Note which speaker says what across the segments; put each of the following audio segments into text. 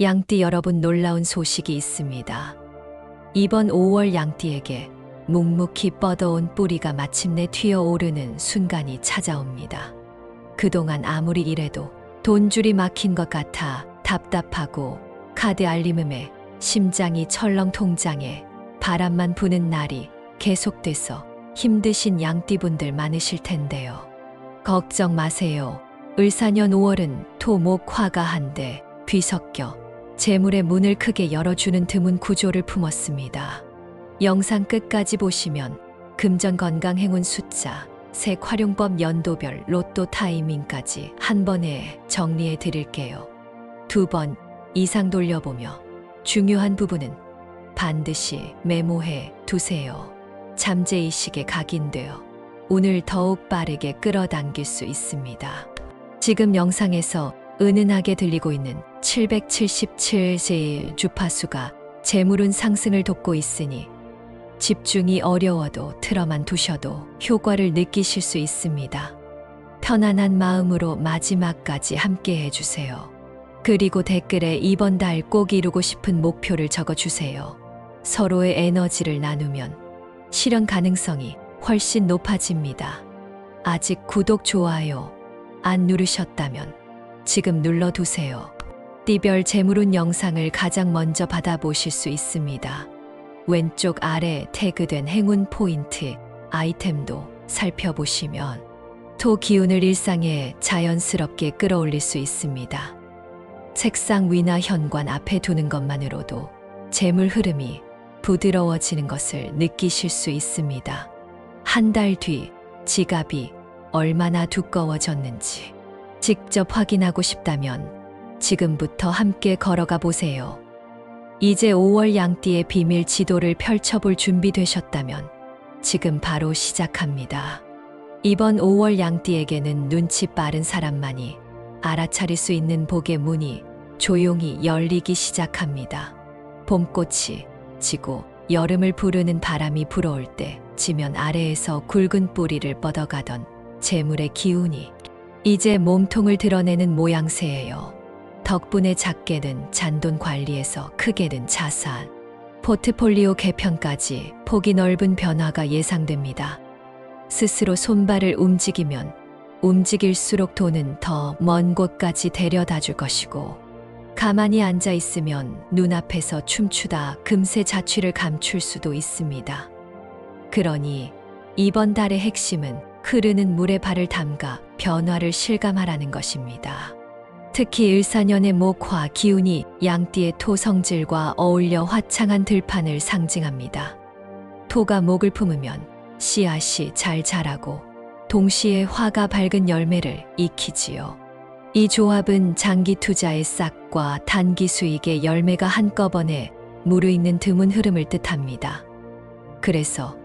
Speaker 1: 양띠 여러분, 놀라운 소식이 있습니다. 이번 5월 양띠에게 묵묵히 뻗어온 뿌리가 마침내 튀어오르는 순간이 찾아옵니다. 그동안 아무리 일해도 돈줄이 막힌 것 같아 답답하고 카드 알림음에 심장이 철렁 통장에 바람만 부는 날이 계속돼서 힘드신 양띠분들 많으실 텐데요. 걱정 마세요. 을사년 5월은 토, 목, 화가 한데 뒤섞여 재물의 문을 크게 열어주는 드문 구조를 품었습니다. 영상 끝까지 보시면 금전, 건강, 행운, 숫자, 색, 활용법, 연도별, 로또 타이밍까지 한 번에 정리해 드릴게요. 2번 이상 돌려보며 중요한 부분은 반드시 메모해 두세요. 잠재의식에 각인되어 운을 더욱 빠르게 끌어당길 수 있습니다. 지금 영상에서 은은하게 들리고 있는 777의 주파수가 재물운 상승을 돕고 있으니 집중이 어려워도 틀어만 두셔도 효과를 느끼실 수 있습니다. 편안한 마음으로 마지막까지 함께 해주세요. 그리고 댓글에 이번 달 꼭 이루고 싶은 목표를 적어주세요. 서로의 에너지를 나누면 실현 가능성이 훨씬 높아집니다. 아직 구독, 좋아요 안 누르셨다면 지금 눌러두세요. 띠별 재물운 영상을 가장 먼저 받아보실 수 있습니다. 왼쪽 아래 태그된 행운 포인트 아이템도 살펴보시면 토 기운을 일상에 자연스럽게 끌어올릴 수 있습니다. 책상 위나 현관 앞에 두는 것만으로도 재물 흐름이 부드러워지는 것을 느끼실 수 있습니다. 한 달 뒤 지갑이 얼마나 두꺼워졌는지 직접 확인하고 싶다면 지금부터 함께 걸어가 보세요. 이제 5월 양띠의 비밀 지도를 펼쳐볼 준비 되셨다면 지금 바로 시작합니다. 이번 5월 양띠에게는 눈치 빠른 사람만이 알아차릴 수 있는 복의 문이 조용히 열리기 시작합니다. 봄꽃이 지고 여름을 부르는 바람이 불어올 때 지면 아래에서 굵은 뿌리를 뻗어가던 재물의 기운이 이제 몸통을 드러내는 모양새예요. 덕분에 작게는 잔돈 관리에서 크게는 자산, 포트폴리오 개편까지 폭이 넓은 변화가 예상됩니다. 스스로 손발을 움직이면 움직일수록 돈은 더 먼 곳까지 데려다 줄 것이고, 가만히 앉아 있으면 눈앞에서 춤추다 금세 자취를 감출 수도 있습니다. 그러니 이번 달의 핵심은 흐르는 물에 발을 담가 변화를 실감하라는 것입니다. 특히 을사년의 목화 기운이 양띠의 토 성질과 어울려 화창한 들판을 상징합니다. 토가 목을 품으면 씨앗이 잘 자라고 동시에 화가 밝은 열매를 익히지요. 이 조합은 장기 투자의 싹과 단기 수익의 열매가 한꺼번에 무르익는 드문 흐름을 뜻합니다. 그래서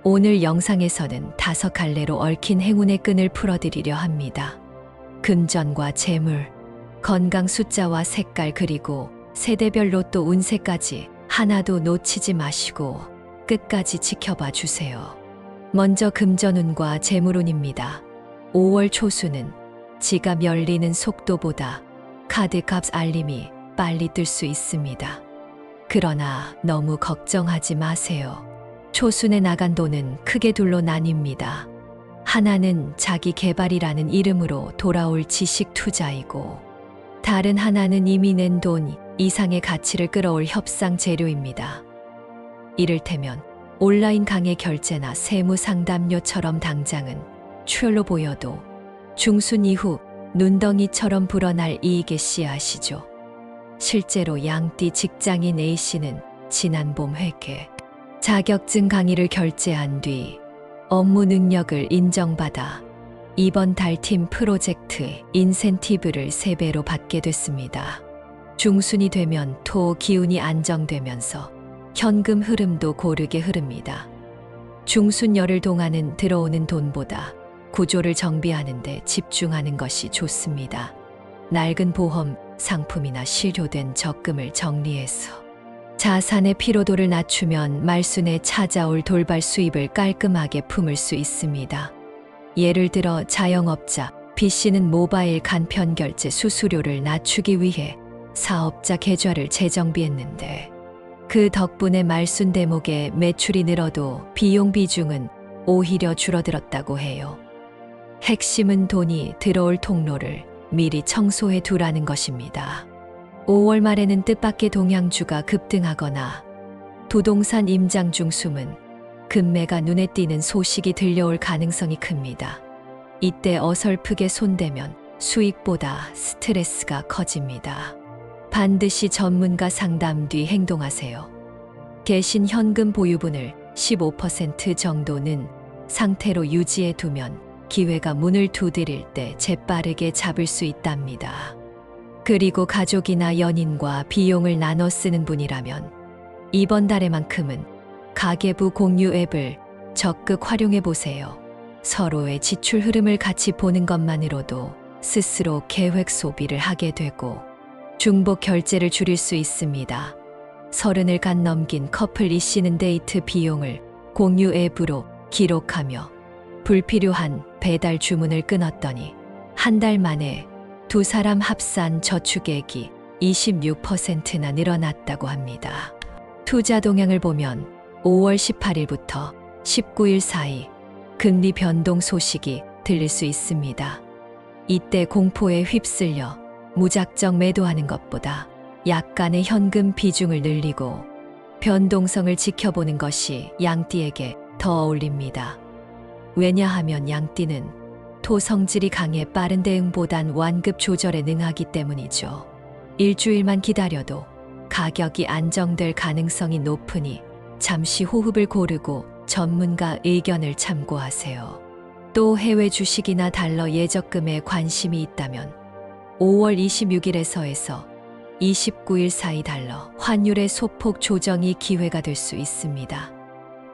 Speaker 1: 오늘 영상에서는 5갈래로 얽힌 행운의 끈을 풀어드리려 합니다. 금전과 재물, 건강, 숫자와 색깔, 그리고 세대별 로또 운세까지 하나도 놓치지 마시고 끝까지 지켜봐 주세요. 먼저 금전운과 재물운입니다. 5월 초수는 지갑 열리는 속도보다 카드값 알림이 빨리 뜰 수 있습니다. 그러나 너무 걱정하지 마세요. 초순에 나간 돈은 크게 둘로 나뉩니다. 하나는 자기 개발이라는 이름으로 돌아올 지식 투자이고, 다른 하나는 이미 낸 돈 이상의 가치를 끌어올 협상 재료입니다. 이를테면 온라인 강의 결제나 세무 상담료처럼 당장은 추월로 보여도 중순 이후 눈덩이처럼 불어날 이익의 씨앗이죠. 실제로 양띠 직장인 A씨는 지난 봄 회계, 자격증 강의를 결제한 뒤 업무 능력을 인정받아 이번 달 팀 프로젝트 인센티브를 3배로 받게 됐습니다. 중순이 되면 토 기운이 안정되면서 현금 흐름도 고르게 흐릅니다. 중순 열흘 동안은 들어오는 돈보다 구조를 정비하는 데 집중하는 것이 좋습니다. 낡은 보험, 상품이나 실효된 적금을 정리해서 자산의 피로도를 낮추면 말순에 찾아올 돌발 수입을 깔끔하게 품을 수 있습니다. 예를 들어 자영업자 B씨는 모바일 간편 결제 수수료를 낮추기 위해 사업자 계좌를 재정비했는데 그 덕분에 말순 대목의 매출이 늘어도 비용 비중은 오히려 줄어들었다고 해요. 핵심은 돈이 들어올 통로를 미리 청소해 두라는 것입니다. 5월 말에는 뜻밖의 동향주가 급등하거나 부동산 임장 중 숨은 급매가 눈에 띄는 소식이 들려올 가능성이 큽니다. 이때 어설프게 손대면 수익보다 스트레스가 커집니다. 반드시 전문가 상담 뒤 행동하세요. 계신 현금 보유분을 15% 정도는 상태로 유지해 두면 기회가 문을 두드릴 때 재빠르게 잡을 수 있답니다. 그리고 가족이나 연인과 비용을 나눠 쓰는 분이라면 이번 달에만큼은 가계부 공유 앱을 적극 활용해 보세요. 서로의 지출 흐름을 같이 보는 것만으로도 스스로 계획 소비를 하게 되고 중복 결제를 줄일 수 있습니다. 30을 간 넘긴 커플이 쉬는 데이트 비용을 공유 앱으로 기록하며 불필요한 배달 주문을 끊었더니 한 달 만에 두 사람 합산 저축액이 26%나 늘어났다고 합니다. 투자 동향을 보면 5월 18일부터 19일 사이 금리 변동 소식이 들릴 수 있습니다. 이때 공포에 휩쓸려 무작정 매도하는 것보다 약간의 현금 비중을 늘리고 변동성을 지켜보는 것이 양띠에게 더 어울립니다. 왜냐하면 양띠는 토 성질이 강해 빠른 대응보단 완급 조절에 능하기 때문이죠. 일주일만 기다려도 가격이 안정될 가능성이 높으니 잠시 호흡을 고르고 전문가 의견을 참고하세요. 또 해외 주식이나 달러 예적금에 관심이 있다면 5월 26일에서 29일 사이 달러 환율의 소폭 조정이 기회가 될 수 있습니다.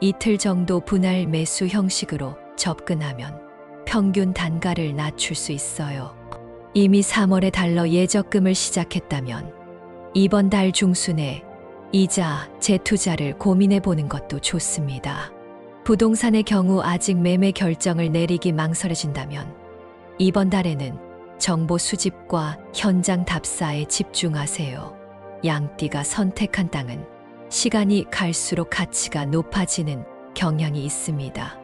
Speaker 1: 이틀 정도 분할 매수 형식으로 접근하면 평균 단가를 낮출 수 있어요. 이미 3월에 달러 예적금을 시작했다면 이번 달 중순에 이자 재투자를 고민해 보는 것도 좋습니다. 부동산의 경우 아직 매매 결정을 내리기 망설여진다면 이번 달에는 정보 수집과 현장 답사에 집중하세요. 양띠가 선택한 땅은 시간이 갈수록 가치가 높아지는 경향이 있습니다.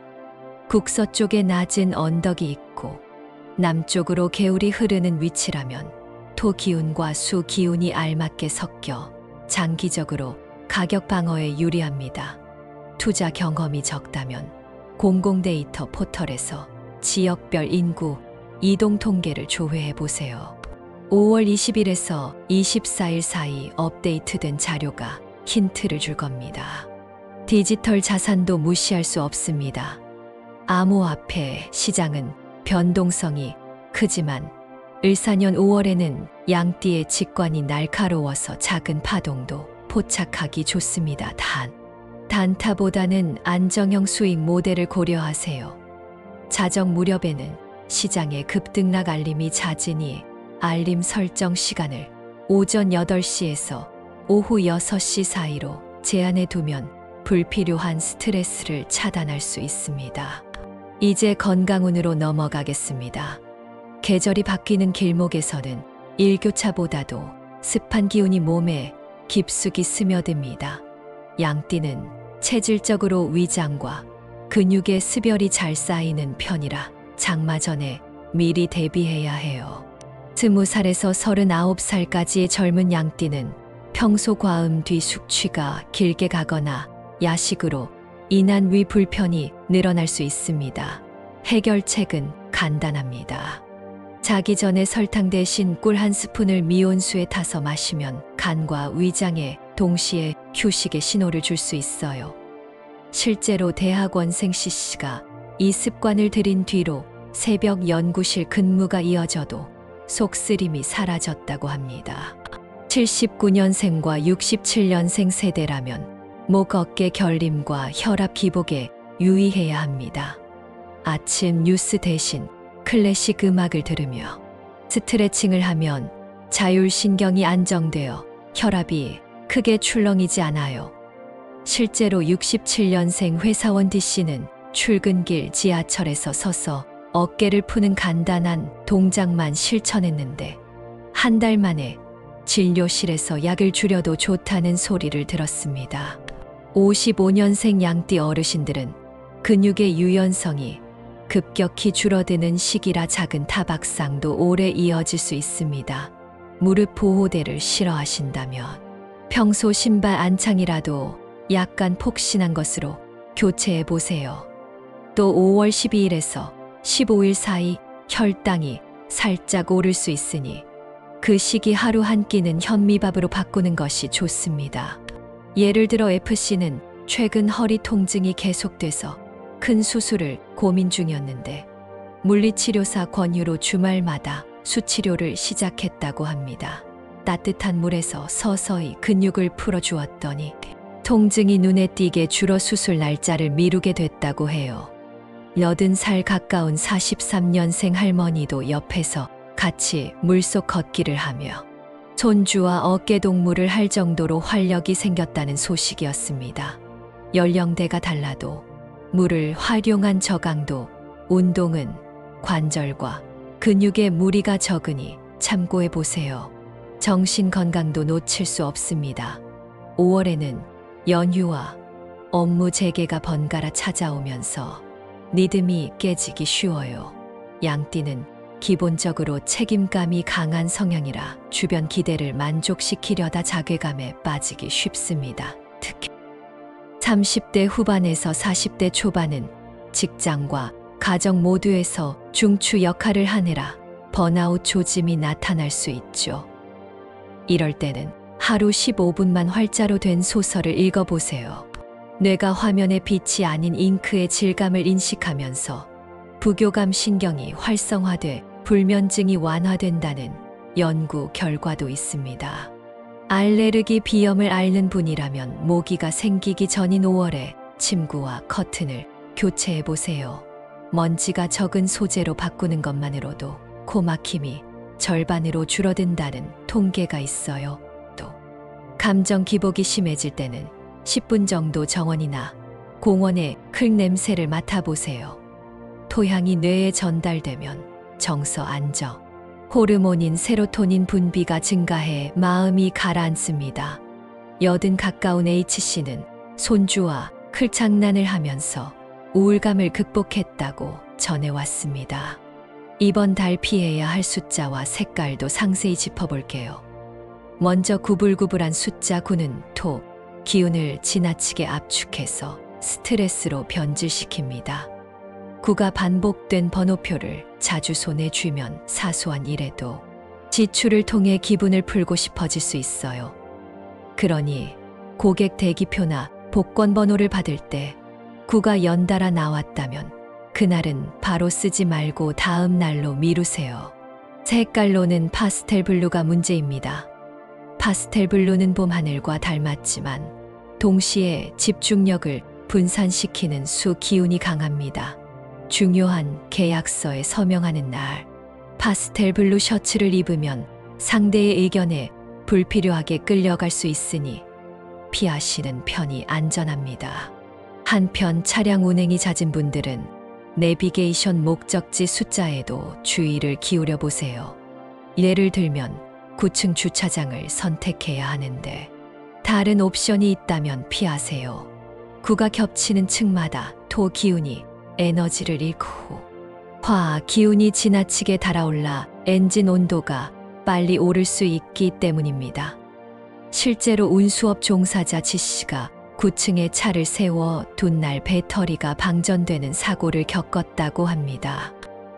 Speaker 1: 북서쪽에 낮은 언덕이 있고 남쪽으로 개울이 흐르는 위치라면 토 기운과 수 기운이 알맞게 섞여 장기적으로 가격 방어에 유리합니다. 투자 경험이 적다면 공공데이터 포털에서 지역별 인구 이동 통계를 조회해 보세요. 5월 20일에서 24일 사이 업데이트된 자료가 힌트를 줄 겁니다. 디지털 자산도 무시할 수 없습니다. 암호화폐 시장은 변동성이 크지만 을사년 5월에는 양띠의 직관이 날카로워서 작은 파동도 포착하기 좋습니다. 단타보다는 안정형 수익 모델을 고려하세요. 자정 무렵에는 시장의 급등락 알림이 잦으니 알림 설정 시간을 오전 8시에서 오후 6시 사이로 제한해 두면 불필요한 스트레스를 차단할 수 있습니다. 이제 건강운으로 넘어가겠습니다. 계절이 바뀌는 길목에서는 일교차보다도 습한 기운이 몸에 깊숙이 스며듭니다. 양띠는 체질적으로 위장과 근육의 습열이 잘 쌓이는 편이라 장마 전에 미리 대비해야 해요. 20살에서 39살까지의 젊은 양띠는 평소 과음 뒤 숙취가 길게 가거나 야식으로 인한 위 불편이 늘어날 수 있습니다. 해결책은 간단합니다. 자기 전에 설탕 대신 꿀 한 스푼을 미온수에 타서 마시면 간과 위장에 동시에 휴식의 신호를 줄 수 있어요. 실제로 대학원생 C씨가 이 습관을 들인 뒤로 새벽 연구실 근무가 이어져도 속쓰림이 사라졌다고 합니다. 79년생과 67년생 세대라면 목 어깨 결림과 혈압 기복에 유의해야 합니다. 아침 뉴스 대신 클래식 음악을 들으며 스트레칭을 하면 자율신경이 안정되어 혈압이 크게 출렁이지 않아요. 실제로 67년생 회사원 D씨는 출근길 지하철에서 서서 어깨를 푸는 간단한 동작만 실천했는데 한 달 만에 진료실에서 약을 줄여도 좋다는 소리를 들었습니다. 55년생 양띠 어르신들은 근육의 유연성이 급격히 줄어드는 시기라 작은 타박상도 오래 이어질 수 있습니다. 무릎 보호대를 싫어하신다면 평소 신발 안창이라도 약간 폭신한 것으로 교체해 보세요. 또 5월 12일에서 15일 사이 혈당이 살짝 오를 수 있으니 그 시기 하루 한 끼는 현미밥으로 바꾸는 것이 좋습니다. 예를 들어 FC는 최근 허리 통증이 계속돼서 큰 수술을 고민 중이었는데 물리치료사 권유로 주말마다 수치료를 시작했다고 합니다. 따뜻한 물에서 서서히 근육을 풀어주었더니 통증이 눈에 띄게 줄어 수술 날짜를 미루게 됐다고 해요. 80살 가까운 43년생 할머니도 옆에서 같이 물속 걷기를 하며 손주와 어깨동무를 할 정도로 활력이 생겼다는 소식이었습니다. 연령대가 달라도 물을 활용한 저강도 운동은 관절과 근육에 무리가 적으니 참고해 보세요. 정신 건강도 놓칠 수 없습니다. 5월에는 연휴와 업무 재개가 번갈아 찾아오면서 리듬이 깨지기 쉬워요. 양띠는 기본적으로 책임감이 강한 성향이라 주변 기대를 만족시키려다 자괴감에 빠지기 쉽습니다. 특히 30대 후반에서 40대 초반은 직장과 가정 모두에서 중추 역할을 하느라 번아웃 조짐이 나타날 수 있죠. 이럴 때는 하루 15분만 활자로 된 소설을 읽어보세요. 뇌가 화면의 빛이 아닌 잉크의 질감을 인식하면서 부교감 신경이 활성화돼 불면증이 완화된다는 연구 결과도 있습니다. 알레르기 비염을 앓는 분이라면 모기가 생기기 전인 5월에 침구와 커튼을 교체해 보세요. 먼지가 적은 소재로 바꾸는 것만으로도 코막힘이 절반으로 줄어든다는 통계가 있어요. 또 감정 기복이 심해질 때는 10분 정도 정원이나 공원의 흙 냄새를 맡아보세요. 토향이 뇌에 전달되면 정서 안정, 호르몬인 세로토닌 분비가 증가해 마음이 가라앉습니다. 80 가까운 H씨는 손주와 클장난을 하면서 우울감을 극복했다고 전해왔습니다. 이번 달 피해야 할 숫자와 색깔도 상세히 짚어볼게요. 먼저 구불구불한 숫자 9는 토, 기운을 지나치게 압축해서 스트레스로 변질시킵니다. 9가 반복된 번호표를 자주 손에 쥐면 사소한 일에도 지출을 통해 기분을 풀고 싶어질 수 있어요. 그러니 고객 대기표나 복권 번호를 받을 때 9가 연달아 나왔다면 그날은 바로 쓰지 말고 다음 날로 미루세요. 색깔로는 파스텔 블루가 문제입니다. 파스텔 블루는 봄 하늘과 닮았지만 동시에 집중력을 분산시키는 수 기운이 강합니다. 중요한 계약서에 서명하는 날, 파스텔 블루 셔츠를 입으면 상대의 의견에 불필요하게 끌려갈 수 있으니 피하시는 편이 안전합니다. 한편 차량 운행이 잦은 분들은 내비게이션 목적지 숫자에도 주의를 기울여 보세요. 예를 들면 9층 주차장을 선택해야 하는데 다른 옵션이 있다면 피하세요. 9가 겹치는 층마다 토 기운이 에너지를 잃고 화 기운이 지나치게 달아올라 엔진 온도가 빨리 오를 수 있기 때문입니다. 실제로 운수업 종사자 지씨가 9층에 차를 세워 둔 날 배터리가 방전되는 사고를 겪었다고 합니다.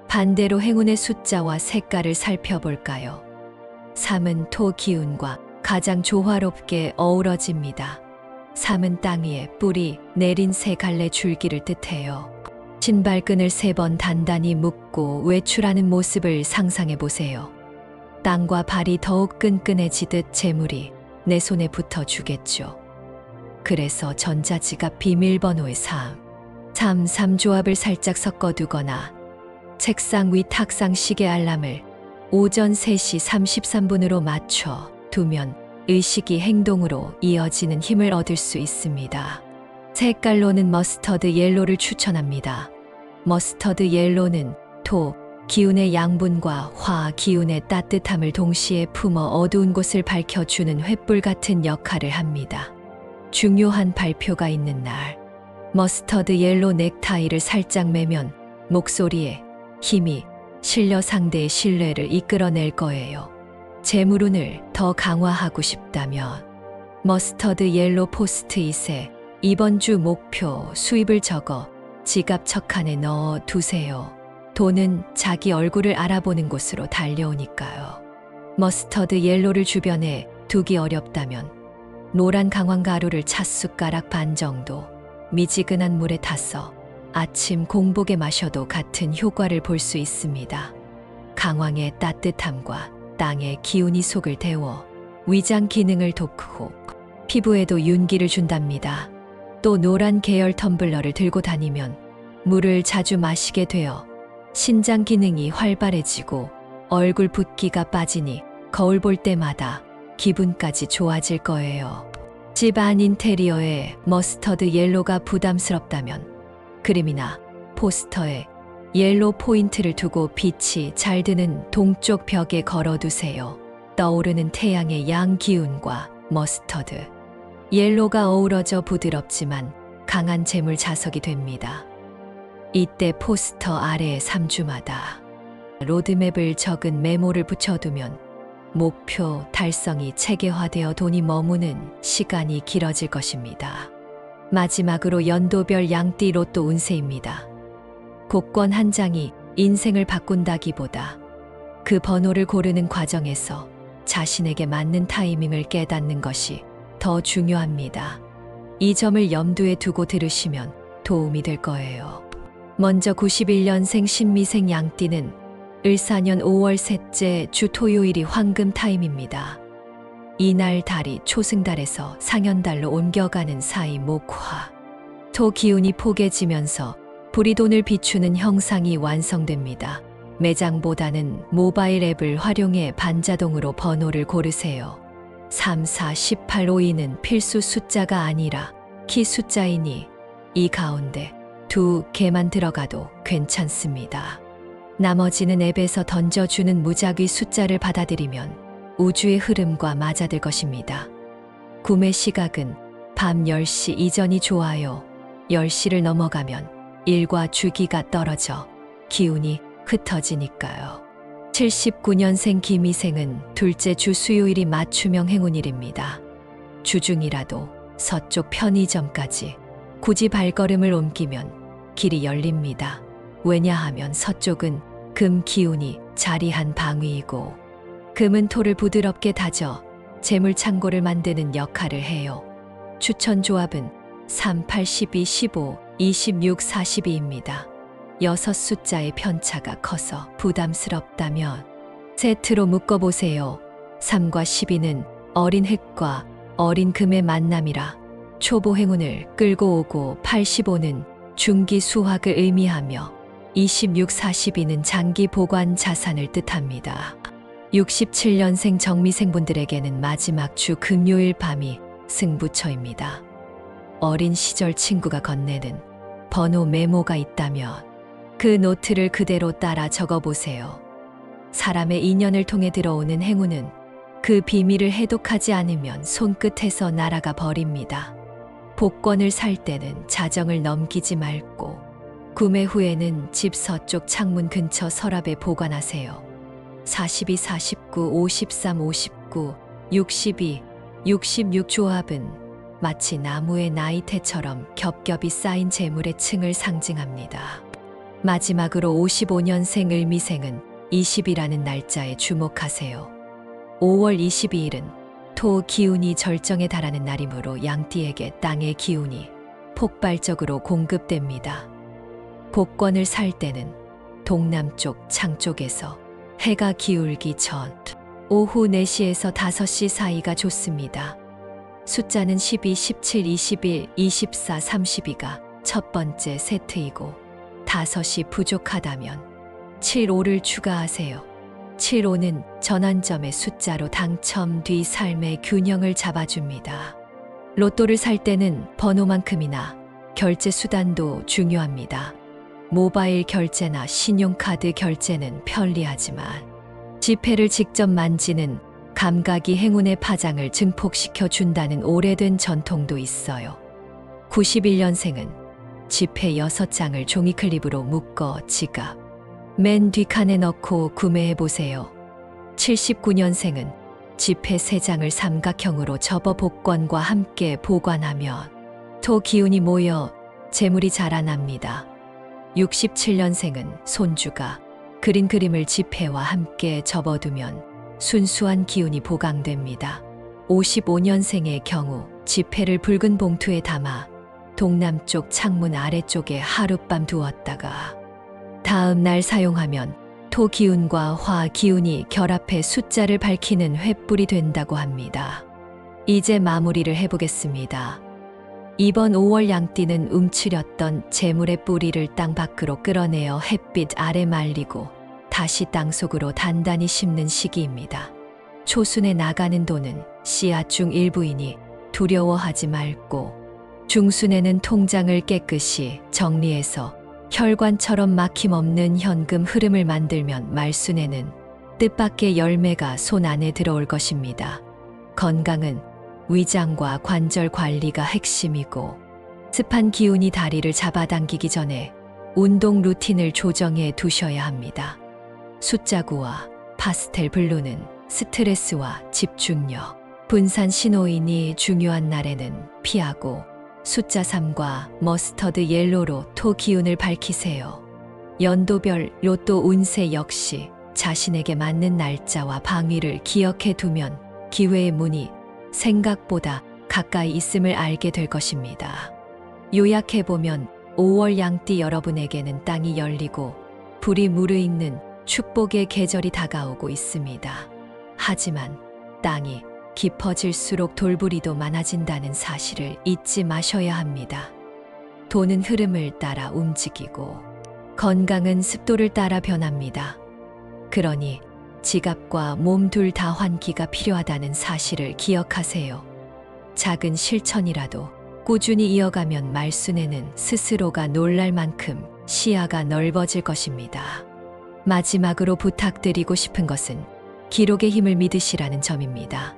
Speaker 1: 반대로 행운의 숫자와 색깔을 살펴볼까요? 3은 토 기운과 가장 조화롭게 어우러집니다. 3은 땅 위에 뿌리 내린 세 갈래 줄기를 뜻해요. 신발끈을 3번 단단히 묶고 외출하는 모습을 상상해 보세요. 땅과 발이 더욱 끈끈해지듯 재물이 내 손에 붙어 주겠죠. 그래서 전자지갑 비밀번호의 3 조합을 살짝 섞어두거나 책상 위 탁상 시계 알람을 오전 3시 33분으로 맞춰 두면 의식이 행동으로 이어지는 힘을 얻을 수 있습니다. 색깔로는 머스터드 옐로를 추천합니다. 머스터드 옐로는 토, 기운의 양분과 화 기운의 따뜻함을 동시에 품어 어두운 곳을 밝혀주는 횃불 같은 역할을 합니다. 중요한 발표가 있는 날, 머스터드 옐로 넥타이를 살짝 매면 목소리에 힘이 실려 상대의 신뢰를 이끌어낼 거예요. 재물운을 더 강화하고 싶다면 머스터드 옐로 포스트잇에 이번 주 목표 수입을 적어 지갑 척칸에 넣어 두세요. 돈은 자기 얼굴을 알아보는 곳으로 달려오니까요. 머스터드 옐로를 주변에 두기 어렵다면 노란 강황가루를 찻숟가락 반 정도 미지근한 물에 타서 아침 공복에 마셔도 같은 효과를 볼 수 있습니다. 강황의 따뜻함과 땅의 기운이 속을 데워 위장 기능을 돕고 피부에도 윤기를 준답니다. 또 노란 계열 텀블러를 들고 다니면 물을 자주 마시게 되어 신장 기능이 활발해지고 얼굴 붓기가 빠지니 거울 볼 때마다 기분까지 좋아질 거예요. 집 안 인테리어에 머스터드 옐로가 부담스럽다면 그림이나 포스터에 옐로 포인트를 두고 빛이 잘 드는 동쪽 벽에 걸어두세요. 떠오르는 태양의 양 기운과 머스터드 옐로가 어우러져 부드럽지만 강한 재물 자석이 됩니다. 이때 포스터 아래에 3주마다 로드맵을 적은 메모를 붙여두면 목표 달성이 체계화되어 돈이 머무는 시간이 길어질 것입니다. 마지막으로 연도별 양띠 로또 운세입니다. 복권 한 장이 인생을 바꾼다기보다 그 번호를 고르는 과정에서 자신에게 맞는 타이밍을 깨닫는 것이 더 중요합니다. 이 점을 염두에 두고 들으시면 도움이 될 거예요. 먼저 91년생 신미생 양띠는 을사년 5월 셋째 주 토요일이 황금 타임입니다. 이날 달이 초승달에서 상현달로 옮겨가는 사이 목화, 토 기운이 포개지면서 불이돈을 비추는 형상이 완성됩니다. 매장보다는 모바일 앱을 활용해 반자동으로 번호를 고르세요. 3, 4, 18, 52는 필수 숫자가 아니라 키 숫자이니 이 가운데 2개만 들어가도 괜찮습니다. 나머지는 앱에서 던져주는 무작위 숫자를 받아들이면 우주의 흐름과 맞아들 것입니다. 구매 시각은 밤 10시 이전이 좋아요. 10시를 넘어가면 일과 주기가 떨어져 기운이 흩어지니까요. 79년생 김희생은 둘째 주 수요일이 맞춤형 행운일입니다. 주중이라도 서쪽 편의점까지 굳이 발걸음을 옮기면 길이 열립니다. 왜냐하면 서쪽은 금 기운이 자리한 방위이고 금은 토를 부드럽게 다져 재물 창고를 만드는 역할을 해요. 추천 조합은 3, 8, 12, 15, 26, 42입니다. 6숫자의 편차가 커서 부담스럽다면 세트로 묶어보세요. 3과 12는 어린 흙과 어린 금의 만남이라 초보 행운을 끌고 오고 85는 중기 수확을 의미하며 26, 42는 장기 보관 자산을 뜻합니다. 67년생 정미생분들에게는 마지막 주 금요일 밤이 승부처입니다. 어린 시절 친구가 건네는 번호 메모가 있다면 그 노트를 그대로 따라 적어보세요. 사람의 인연을 통해 들어오는 행운은 그 비밀을 해독하지 않으면 손끝에서 날아가 버립니다. 복권을 살 때는 자정을 넘기지 말고 구매 후에는 집 서쪽 창문 근처 서랍에 보관하세요. 42, 49, 53, 59, 62, 66 조합은 마치 나무의 나이테처럼 겹겹이 쌓인 재물의 층을 상징합니다. 마지막으로 55년생 을미생은 20이라는 날짜에 주목하세요. 5월 22일은 토 기운이 절정에 달하는 날이므로 양띠에게 땅의 기운이 폭발적으로 공급됩니다. 복권을 살 때는 동남쪽 창 쪽에서 해가 기울기 전 오후 4시에서 5시 사이가 좋습니다. 숫자는 12, 17, 21, 24, 32가 첫 번째 세트이고 5이 부족하다면 7, 5를 추가하세요. 7, 5는 전환점의 숫자로 당첨 뒤 삶의 균형을 잡아줍니다. 로또를 살 때는 번호만큼이나 결제 수단도 중요합니다. 모바일 결제나 신용카드 결제는 편리하지만 지폐를 직접 만지는 감각이 행운의 파장을 증폭시켜 준다는 오래된 전통도 있어요. 91년생은 지폐 6장을 종이클립으로 묶어 지갑 맨 뒷칸에 넣고 구매해보세요. 79년생은 지폐 3장을 삼각형으로 접어 복권과 함께 보관하면 토 기운이 모여 재물이 자라납니다. 67년생은 손주가 그린 그림을 지폐와 함께 접어두면 순수한 기운이 보강됩니다. 55년생의 경우 지폐를 붉은 봉투에 담아 동남쪽 창문 아래쪽에 하룻밤 두었다가 다음 날 사용하면 토 기운과 화 기운이 결합해 숫자를 밝히는 횃불이 된다고 합니다. 이제 마무리를 해보겠습니다. 이번 5월 양띠는 움츠렸던 재물의 뿌리를 땅 밖으로 끌어내어 햇빛 아래 말리고 다시 땅속으로 단단히 심는 시기입니다. 초순에 나가는 돈은 씨앗 중 일부이니 두려워하지 말고, 중순에는 통장을 깨끗이 정리해서 혈관처럼 막힘없는 현금 흐름을 만들면 말순에는 뜻밖의 열매가 손 안에 들어올 것입니다. 건강은 위장과 관절 관리가 핵심이고, 습한 기운이 다리를 잡아당기기 전에 운동 루틴을 조정해 두셔야 합니다. 숫자 9와 파스텔 블루는 스트레스와 집중력, 분산 신호이니 중요한 날에는 피하고, 숫자 3과 머스터드 옐로로 토 기운을 밝히세요. 연도별 로또 운세 역시 자신에게 맞는 날짜와 방위를 기억해 두면 기회의 문이 생각보다 가까이 있음을 알게 될 것입니다. 요약해보면 5월 양띠 여러분에게는 땅이 열리고 불이 무르익는 축복의 계절이 다가오고 있습니다. 하지만 땅이 깊어질수록 돌부리도 많아진다는 사실을 잊지 마셔야 합니다. 돈은 흐름을 따라 움직이고 건강은 습도를 따라 변합니다. 그러니 지갑과 몸 둘 다 환기가 필요하다는 사실을 기억하세요. 작은 실천이라도 꾸준히 이어가면 말순에는 스스로가 놀랄 만큼 시야가 넓어질 것입니다. 마지막으로 부탁드리고 싶은 것은 기록의 힘을 믿으시라는 점입니다.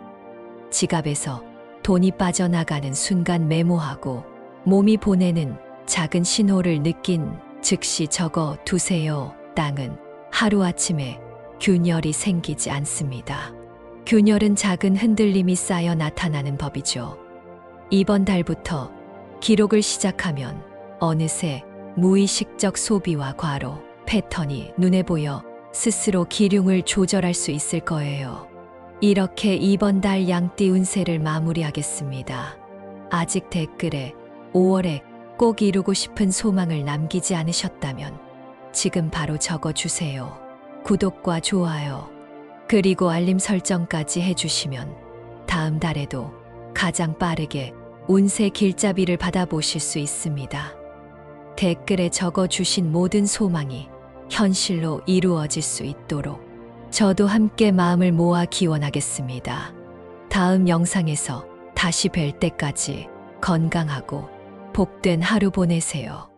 Speaker 1: 지갑에서 돈이 빠져나가는 순간 메모하고 몸이 보내는 작은 신호를 느낀 즉시 적어 두세요. 땅은 하루아침에 균열이 생기지 않습니다. 균열은 작은 흔들림이 쌓여 나타나는 법이죠. 이번 달부터 기록을 시작하면 어느새 무의식적 소비와 과로, 패턴이 눈에 보여 스스로 기륭을 조절할 수 있을 거예요. 이렇게 이번 달 양띠 운세를 마무리하겠습니다. 아직 댓글에 5월에 꼭 이루고 싶은 소망을 남기지 않으셨다면 지금 바로 적어주세요. 구독과 좋아요, 그리고 알림 설정까지 해주시면 다음 달에도 가장 빠르게 운세 길잡이를 받아보실 수 있습니다. 댓글에 적어주신 모든 소망이 현실로 이루어질 수 있도록 저도 함께 마음을 모아 기원하겠습니다. 다음 영상에서 다시 뵐 때까지 건강하고 복된 하루 보내세요.